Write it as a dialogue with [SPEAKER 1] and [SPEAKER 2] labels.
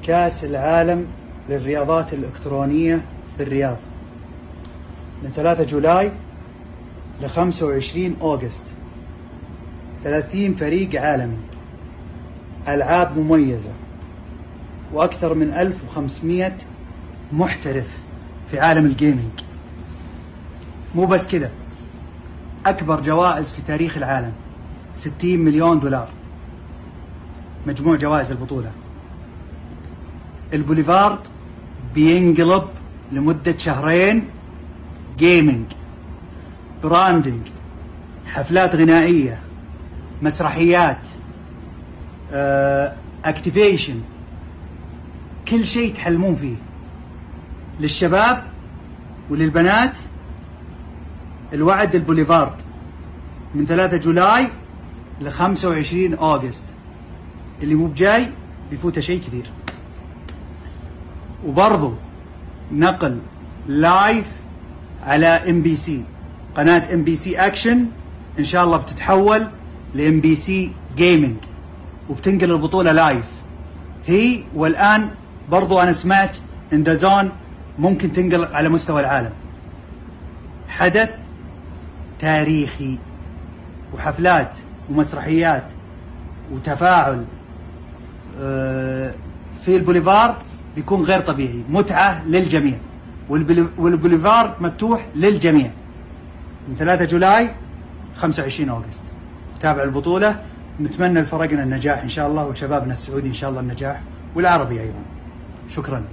[SPEAKER 1] كأس العالم للرياضات الإلكترونية في الرياض من 3 جولاي ل 25 أغسطس. 30 فريق عالمي، ألعاب مميزة، وأكثر من 1500 محترف في عالم الجيمنج. مو بس كده، أكبر جوائز في تاريخ العالم، 60 مليون دولار مجموع جوائز البطولة. البوليفارد بينقلب لمدة شهرين جيمنج، براندنج، حفلات غنائية، مسرحيات، اكتيفيشن، كل شيء تحلمون فيه للشباب وللبنات. الوعد البوليفارد من 3 جولاي ل 25 أغسطس، اللي مو بجاي بيفوته شيء كثير. وبرضو نقل لايف على MBC، قناة MBC أكشن إن شاء الله بتتحول لMBC جيمنج، وبتنقل البطولة لايف هي. والآن برضو أنا سمعت إن ذا زون ممكن تنقل على مستوى العالم. حدث تاريخي، وحفلات ومسرحيات وتفاعل في البوليفارد بيكون غير طبيعي، متعة للجميع، والبوليفارد مفتوح للجميع من 3 جولاي 25 أغسطس. تابع البطولة، نتمنى لفريقنا النجاح إن شاء الله، وشبابنا السعودي إن شاء الله النجاح، والعربي أيضا. شكرا.